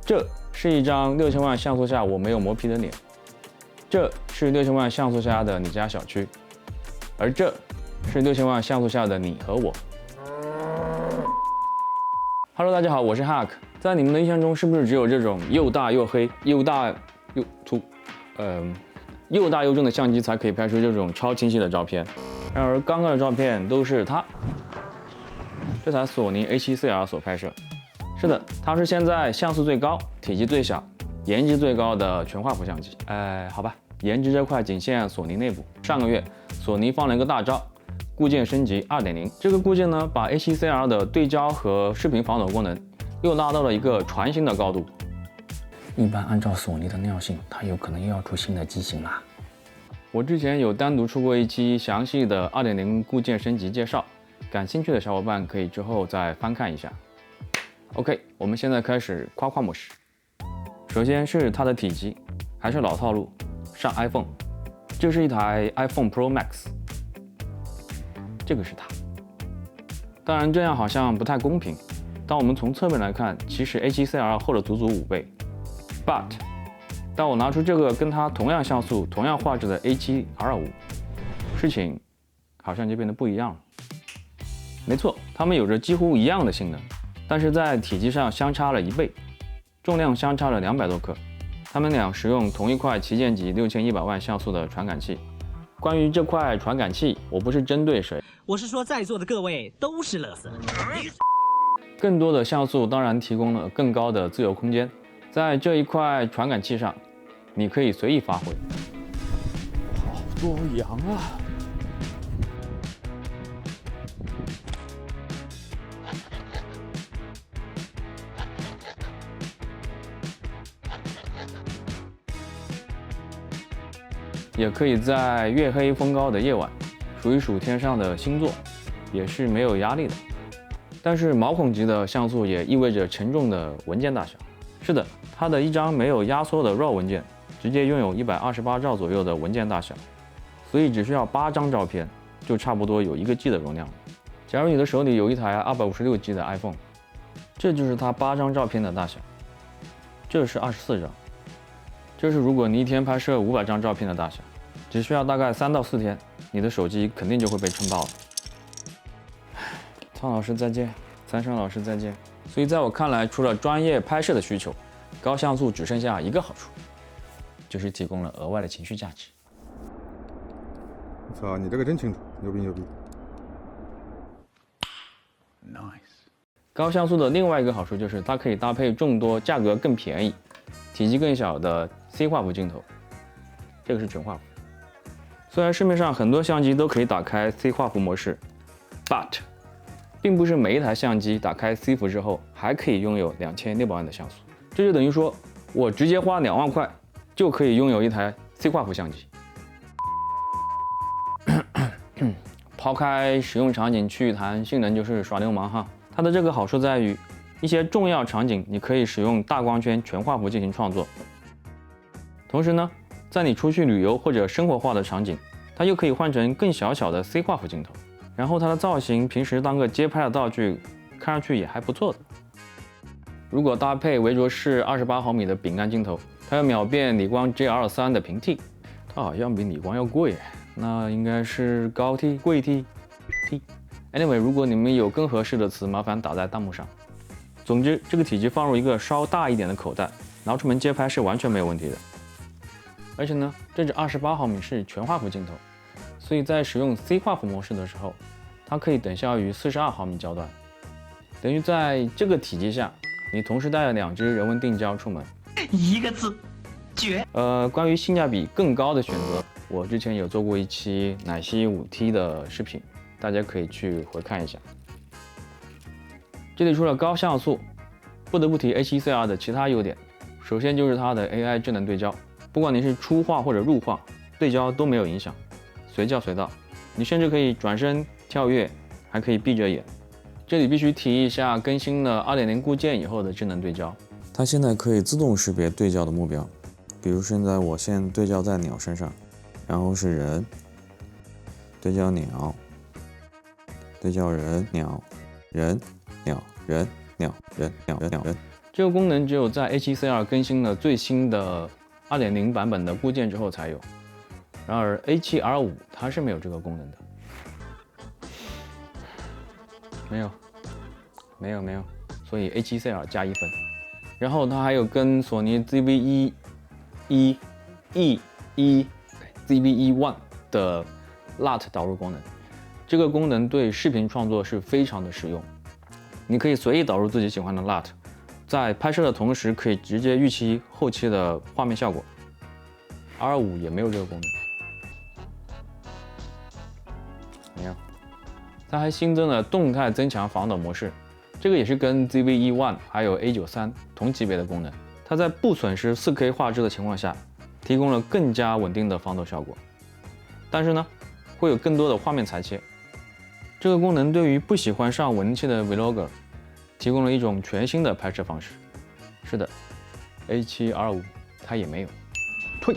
这是一张6000万像素下我没有磨皮的脸，这是6000万像素下的你家小区，而这是6000万像素下的你和我。Hello， 大家好，我是 Hack。在你们的印象中，是不是只有这种又大又黑、又大又粗、又大又重的相机才可以拍出这种超清晰的照片？然而，刚刚的照片都是这台索尼 A7CR 所拍摄。是的，它是现在像素最高、体积最小、颜值最高的全画幅相机。好吧，颜值这块仅限索尼内部。上个月，索尼放了一个大招，固件升级 2.0。这个固件呢，把 A7CR 的对焦和视频防抖功能又拉到了一个全新的高度。一般按照索尼的尿性，它有可能又要出新的机型啦。我之前有单独出过一期详细的 2.0 固件升级介绍，感兴趣的小伙伴可以之后再翻看一下。OK， 我们现在开始夸夸模式。首先是它的体积，还是老套路，上 iPhone。这是一台 iPhone Pro Max， 这个是它。当然这样好像不太公平，当我们从侧面来看，其实 A7CR 厚了足足5倍。But， 当我拿出这个跟它同样像素、同样画质的 A7R5， 事情好像就变得不一样了。没错，它们有着几乎一样的性能。但是在体积上相差了1倍，重量相差了200多克。它们俩使用同一块旗舰级6100万像素的传感器。关于这块传感器，我不是针对谁，我是说在座的各位都是垃圾。更多的像素当然提供了更高的自由空间，在这一块传感器上，你可以随意发挥。好多羊啊！也可以在月黑风高的夜晚数一数天上的星座，也是没有压力的。但是毛孔级的像素也意味着沉重的文件大小。是的，它的一张没有压缩的 RAW 文件，直接拥有128兆左右的文件大小，所以只需要8张照片，就差不多有1个 G 的容量了。假如你的手里有一台256 G 的 iPhone， 这就是它8张照片的大小，这是24张。这是如果你一天拍摄500张照片的大小，只需要大概3到4天，你的手机肯定就会被撑爆了。苍老师再见，三生老师再见。所以在我看来，除了专业拍摄的需求，高像素只剩下一个好处，就是提供了额外的情绪价值。我操，你这个真清楚，牛逼牛逼。Nice。高像素的另外一个好处就是它可以搭配众多价格更便宜、体积更小的 C 画幅镜头，这个是全画幅。虽然市面上很多相机都可以打开 C 画幅模式 ，but 并不是每一台相机打开 C 幅之后还可以拥有2600万的像素。这就等于说，我直接花2万块就可以拥有一台 C 画幅相机。抛开使用场景去谈性能，就是耍流氓哈。它的这个好处在于，一些重要场景你可以使用大光圈全画幅进行创作。同时呢，在你出去旅游或者生活化的场景，它又可以换成更小巧的 C 画幅镜头。然后它的造型平时当个街拍的道具，看上去也还不错的。如果搭配维卓士28毫米的饼干镜头，它有秒变理光 GL3 的平替，它好像比理光要贵，那应该是高替、贵替、Anyway， 如果你们有更合适的词，麻烦打在弹幕上。总之，这个体积放入一个稍大一点的口袋，拿出门街拍是完全没有问题的。而且呢，这支28毫米是全画幅镜头，所以在使用 C 画幅模式的时候，它可以等效于42毫米焦段，等于在这个体积下，你同时带了2支人文定焦出门。1个字，绝！关于性价比更高的选择，我之前有做过一期奶昔 5T 的视频，大家可以去回看一下。这里除了高像素，不得不提 A7CR 的其他优点。首先就是它的 AI 智能对焦，不管你是出画或者入画，对焦都没有影响，随叫随到。你甚至可以转身、跳跃，还可以闭着眼。这里必须提一下更新了 2.0 固件以后的智能对焦，它现在可以自动识别对焦的目标，比如现在我先对焦在鸟身上，然后是人，对焦鸟，对焦人鸟，人鸟人鸟人鸟人鸟人，这个功能只有在 A7C2 更新了最新的 2.0 版本的固件之后才有，然而 A7R5 它是没有这个功能的。没有，所以 A7C2 加1分。然后它还有跟索尼 ZV-E1 的 LUT 导入功能，这个功能对视频创作是非常的实用。你可以随意导入自己喜欢的 LUT， 在拍摄的同时可以直接预期后期的画面效果。R5 也没有这个功能，没有。它还新增了动态增强防抖模式，这个也是跟 ZV-E1 还有 A93 同级别的功能。它在不损失 4K 画质的情况下，提供了更加稳定的防抖效果。但是呢，会有更多的画面裁切。这个功能对于不喜欢上稳定器的 Vlogger 提供了一种全新的拍摄方式。是的 ，A7R5 它也没有。退。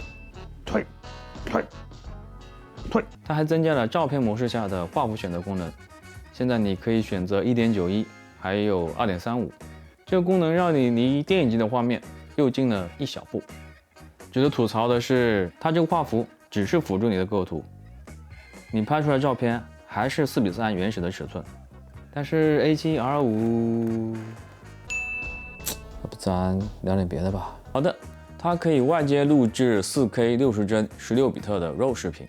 它还增加了照片模式下的画幅选择功能。现在你可以选择 1.91， 还有 2.35。这个功能让你离电影级的画面又近了一小步。值得吐槽的是，它这个画幅只是辅助你的构图，你拍出来的照片还是4:3原始的尺寸。但是 A7R5， 要不咱聊点别的吧？好的，它可以外接录制 4K 60帧16比特的 RAW 视频，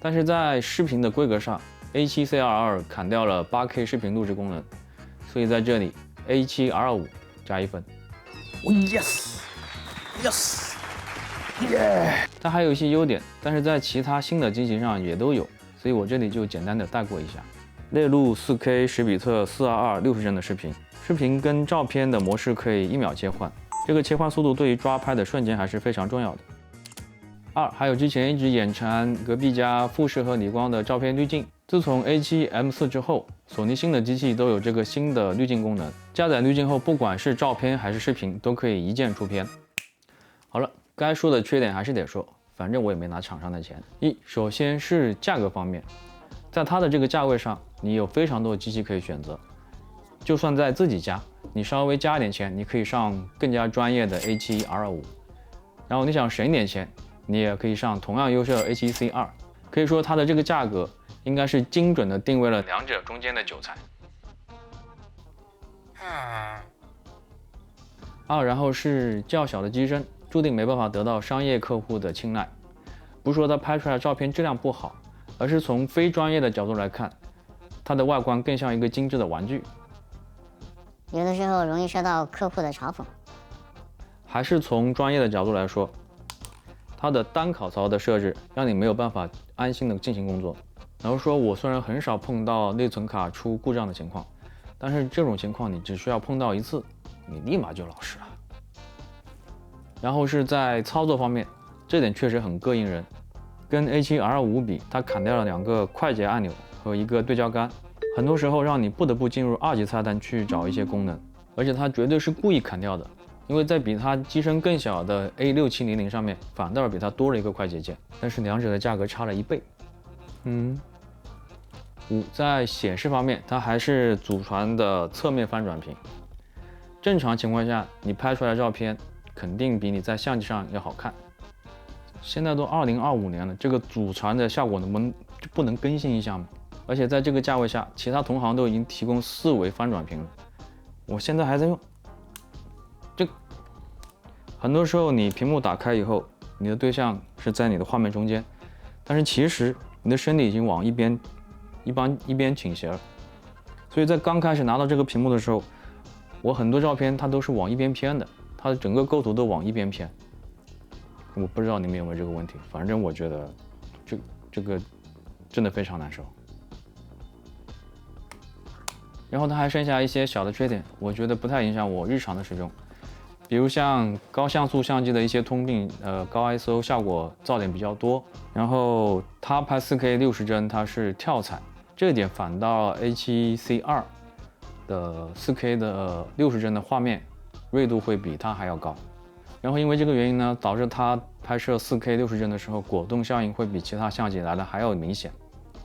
但是在视频的规格上 ，A7C2 砍掉了 8K 视频录制功能，所以在这里 A7R5 加1分。Yes，它还有一些优点，但是在其他新的机型上也都有，所以我这里就简单的带过一下。内录 4K 10比特422 60帧的视频，视频跟照片的模式可以1秒切换，这个切换速度对于抓拍的瞬间还是非常重要的。还有之前一直眼馋隔壁家富士和理光的照片滤镜，自从 A7M4 之后，索尼新的机器都有这个新的滤镜功能，加载滤镜后，不管是照片还是视频，都可以一键出片。好了，该说的缺点还是得说，反正我也没拿厂商的钱。首先是价格方面，在它的这个价位上，你有非常多的机器可以选择。就算在自己家，你稍微加点钱，你可以上更加专业的 A7R5， 然后你想省点钱，你也可以上同样优秀的 A7C2。可以说它的这个价格应该是精准的定位了两者中间的韭菜。然后是较小的机身，注定没办法得到商业客户的青睐。不是说它拍出来的照片质量不好，而是从非专业的角度来看，它的外观更像一个精致的玩具。有的时候容易受到客户的嘲讽。还是从专业的角度来说，它的单烤槽的设置让你没有办法安心的进行工作。然后说我虽然很少碰到内存卡出故障的情况，但是这种情况你只需要碰到一次，你立马就老实了。然后是在操作方面，这点确实很膈应人。跟 A7R5 比，它砍掉了2个快捷按钮和1个对焦杆，很多时候让你不得不进入2级菜单去找一些功能，而且它绝对是故意砍掉的，因为在比它机身更小的 A6700 上面，反倒是比它多了1个快捷键，但是两者的价格差了1倍。在显示方面，它还是祖传的侧面翻转屏。正常情况下，你拍出来的照片肯定比你在相机上要好看。现在都2025年了，这个祖传的效果不能更新一下吗？而且在这个价位下，其他同行都已经提供4维翻转屏了，我现在还在用。很多时候你屏幕打开以后，你的对象是在你的画面中间，但是其实你的身体已经往一边倾斜了。所以在刚开始拿到这个屏幕的时候，我很多照片它都是往一边偏的，它的整个构图都往一边偏。我不知道你们有没有这个问题，反正我觉得这个真的非常难受。然后它还剩下一些小的缺点，我觉得不太影响我日常的使用，比如像高像素相机的一些通病，高 ISO 效果噪点比较多，然后它拍 4K 60帧它是跳彩，这一点反倒 A7C2 的 4K 的60帧的画面锐度会比它还要高。然后因为这个原因呢，导致它拍摄 4K 60帧的时候，果冻效应会比其他相机来的还要明显。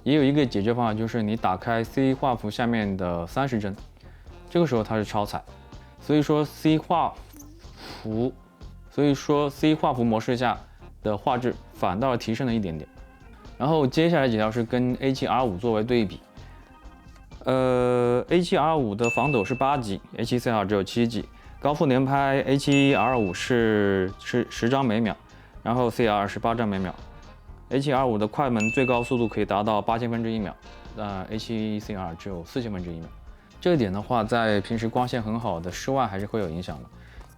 也有一个解决方法，就是你打开 C 画幅下面的30帧，这个时候它是超彩所以说 C 画幅模式下的画质反倒提升了一点点。然后接下来几条是跟 A7R5 作为对比。A7R5 的防抖是8 G， A7CR 只有7 G， 高速连拍 A7R5 是10张每秒，然后 CR 是8张每秒。A7R5 的快门最高速度可以达到8000分之一秒，A7CR 只有4000分之一秒。这一点的话，在平时光线很好的室外还是会有影响的，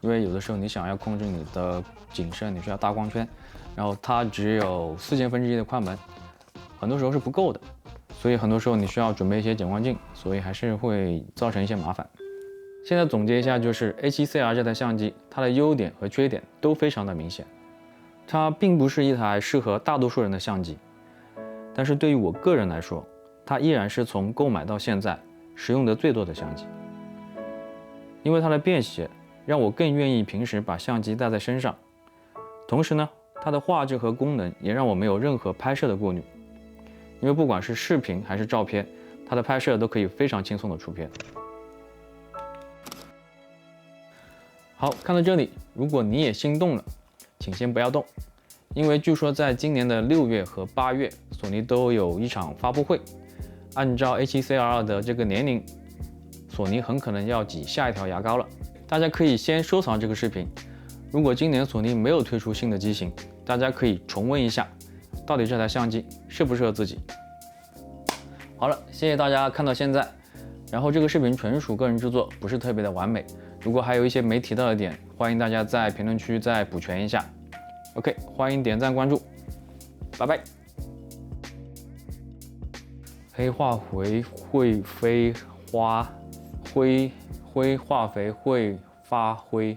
因为有的时候你想要控制你的景深，你需要大光圈，然后它只有4000分之一的快门，很多时候是不够的，所以很多时候你需要准备一些减光镜，所以还是会造成一些麻烦。现在总结一下，就是 A7CR 这台相机，它的优点和缺点都非常的明显。它并不是一台适合大多数人的相机，但是对于我个人来说，它依然是从购买到现在使用的最多的相机。因为它的便携，让我更愿意平时把相机带在身上。同时呢，它的画质和功能也让我没有任何拍摄的顾虑。因为不管是视频还是照片，它的拍摄都可以非常轻松的出片。好，看到这里，如果你也心动了，请先不要动，因为据说在今年的6月和8月，索尼都有一场发布会。按照 A7CR 的这个年龄，索尼很可能要挤下一条牙膏了。大家可以先收藏这个视频。如果今年索尼没有推出新的机型，大家可以重温一下，到底这台相机适不适合自己。好了，谢谢大家看到现在。然后这个视频纯属个人制作，不是特别的完美。如果还有一些没提到的点，欢迎大家在评论区再补全一下。OK， 欢迎点赞关注，拜拜。黑化肥会飞花，灰化肥会发灰。